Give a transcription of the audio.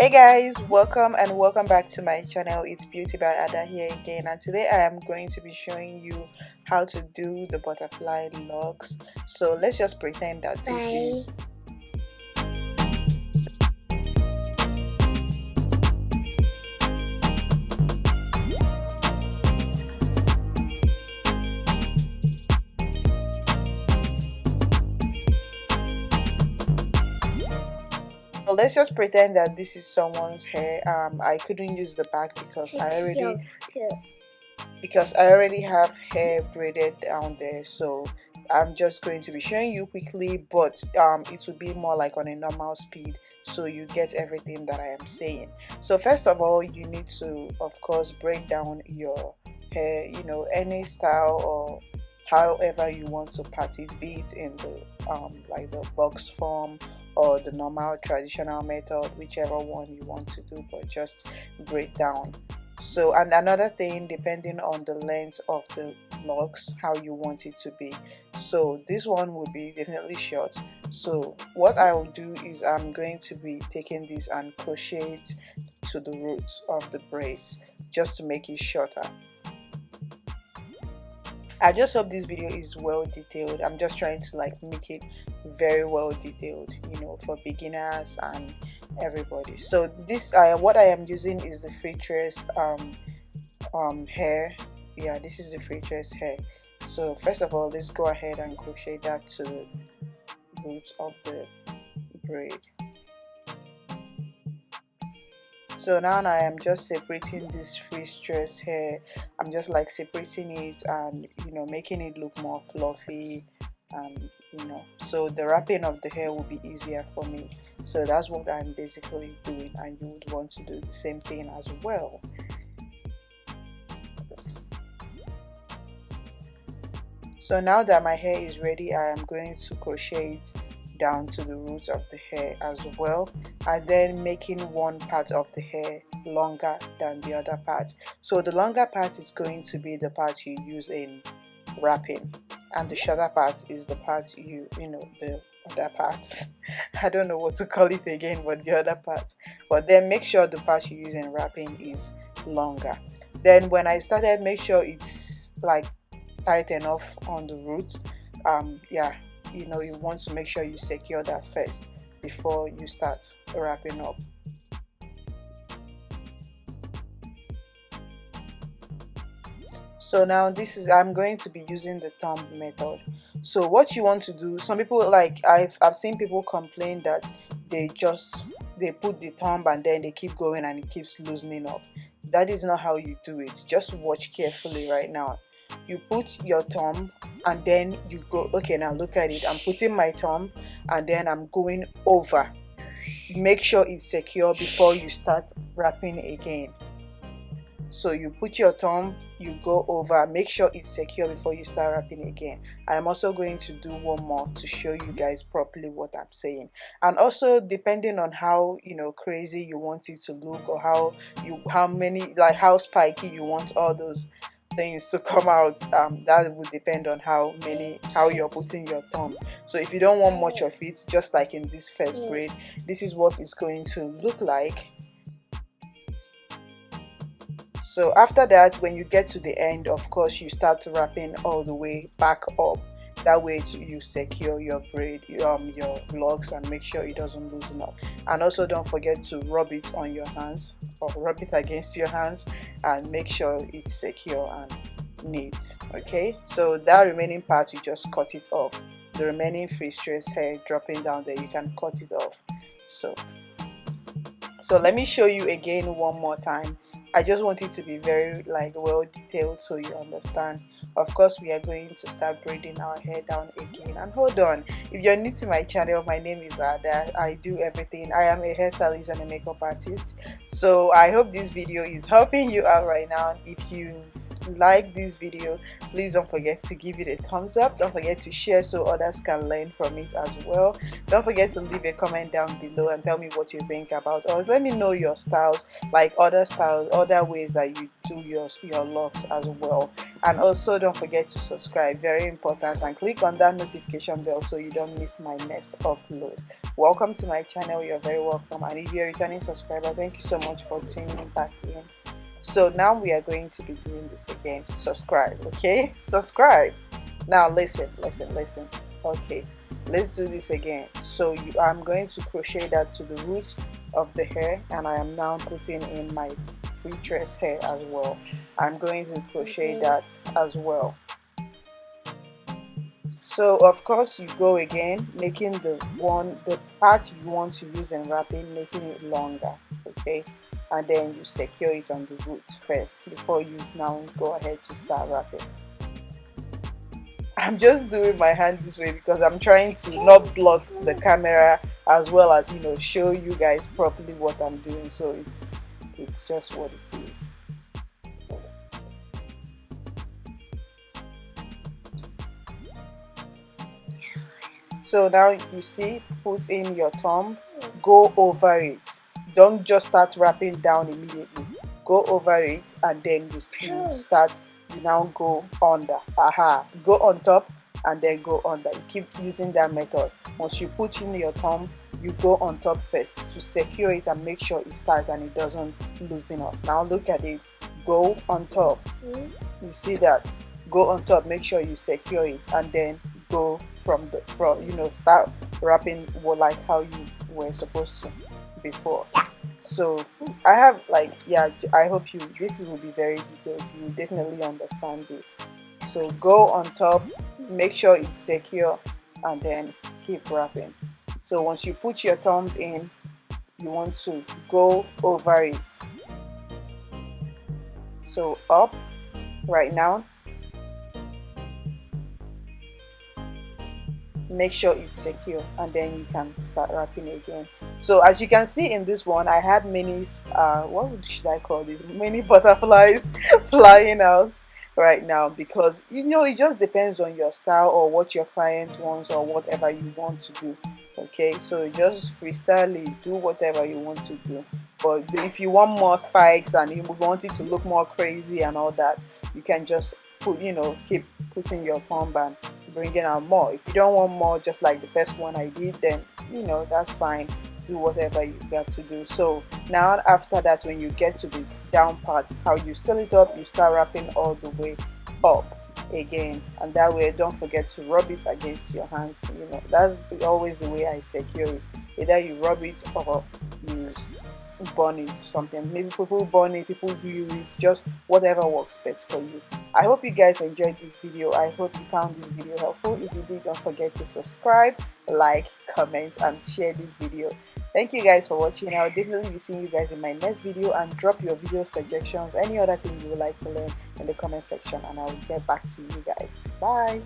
Hey guys, welcome back to my channel. It's Beauty by Ada here again, and today I am going to be showing you how to do the butterfly locks. So let's just pretend that this is someone's hair. I couldn't use the back because I already have hair braided down there, so I'm just going to be showing you quickly, but it will be more like on a normal speed so you get everything that I am saying. So first of all, you need to of course break down your hair, any style or however you want to part it, be it in the like the box form or the normal traditional method, whichever one you want to do, but just break down. So, and another thing, depending on the length of the locks, how you want it to be. So this one will be definitely short. So what I will do is I'm going to be taking this and crochet it to the roots of the braids just to make it shorter. I just hope this video is well detailed. I'm just trying to like make it very well detailed, for beginners and everybody. So this what I am using is the free trace hair. Yeah, this is the free trace hair. So first of all, let's go ahead and crochet that to the root of the braid. So now I am just separating this free trace hair. I'm just like separating it and making it look more fluffy, and so the wrapping of the hair will be easier for me. So that's what I'm basically doing, and you would want to do the same thing as well. So now that my hair is ready, I am going to crochet it down to the roots of the hair as well, and then making one part of the hair longer than the other part. So the longer part is going to be the part you use in wrapping, and the shorter part is the part the other part. I don't know what to call it again, but the other part. But then make sure the part you use in wrapping is longer. Then when I started, make sure it's like tight enough on the root. You want to make sure you secure that first before you start wrapping up. So now I'm going to be using the thumb method. So what you want to do, some people, like I've seen people complain that they put the thumb and then they keep going and it keeps loosening up. That is not how you do it. Just watch carefully right now. You put your thumb and then you go, okay, now look at it. I'm putting my thumb and then I'm going over. Make sure it's secure before you start wrapping again. So you put your thumb, you go over, make sure it's secure before you start wrapping again. I am also going to do one more to show you guys properly what I'm saying. And also, depending on how crazy you want it to look, or how spiky you want all those things to come out, that would depend on how you're putting your thumb. So if you don't want much of it, just like in this first braid, this is what it's going to look like. So after that, when you get to the end, of course you start wrapping all the way back up. That way you secure your braid, your locks, and make sure it doesn't loosen up. And also don't forget to rub it on your hands or rub it against your hands and make sure it's secure and neat. Okay, so that remaining part, you just cut it off. The remaining free trace hair dropping down there, you can cut it off. So let me show you again one more time. I just want it to be very well detailed so you understand. Of course, we are going to start braiding our hair down again. And hold on, if you're new to my channel, my name is Ada. I do everything. I am a hairstylist and a makeup artist. So I hope this video is helping you out right now. If you like this video, please don't forget to give it a thumbs up. Don't forget to share so others can learn from it as well. Don't forget to leave a comment down below and tell me what you think about, or let me know your styles, like other styles, other ways that you do your locks as well. And also don't forget to subscribe, very important, and click on that notification bell so you don't miss my next upload. Welcome to my channel, you're very welcome. And if you're a returning subscriber, thank you so much for tuning back in. So now we are going to be doing this again. Subscribe, okay? Subscribe. Now listen. Okay, let's do this again. So I'm going to crochet that to the root of the hair, and I am now putting in my free tress hair as well. I'm going to crochet that as well. So of course you go again, making the part you want to use in wrapping, making it longer, okay? And then you secure it on the root first before you now go ahead to start wrapping. I'm just doing my hand this way because I'm trying to not block the camera, as well as, you know, show you guys properly what I'm doing. So it's just what it is. So now you see, put in your thumb, go over it. Don't just start wrapping down immediately. Go over it, and then you now go under. Go on top and then go under. You keep using that method. Once you put in your thumb, you go on top first to secure it and make sure it's tight and it doesn't loosen up. Now look at it. Go on top. You see that? Go on top, make sure you secure it, and then go from you know, start wrapping like how you were supposed to before. So I have, like, yeah, I hope this will be very detailed. You will definitely understand this. So go on top, make sure it's secure, and then keep wrapping. So once you put your thumb in, you want to go over it. So up right now, make sure it's secure, and then you can start wrapping again. So as you can see in this one, I had many what should I call it, many butterflies flying out right now, because, you know, it just depends on your style or what your client wants or whatever you want to do. Okay, so just freestyle it, do whatever you want to do. But if you want more spikes and you want it to look more crazy and all that, you can just put, you know, keep putting your thumb and bringing out more. If you don't want more, just like the first one I did, then, you know, that's fine. Do whatever you got to do. So now after that, when you get to the down part, how you seal it up, you start wrapping all the way up again, and that way don't forget to rub it against your hands. You know, that's always the way I secure it. Either you rub it or you burn it, something. Maybe people burn it, people glue it, just whatever works best for you. I hope you guys enjoyed this video. I hope you found this video helpful. If you did, don't forget to subscribe, like, comment, and share this video. Thank you guys for watching. I'll definitely be seeing you guys in my next video, and drop your video suggestions, any other thing you would like to learn in the comment section, and I will get back to you guys. Bye.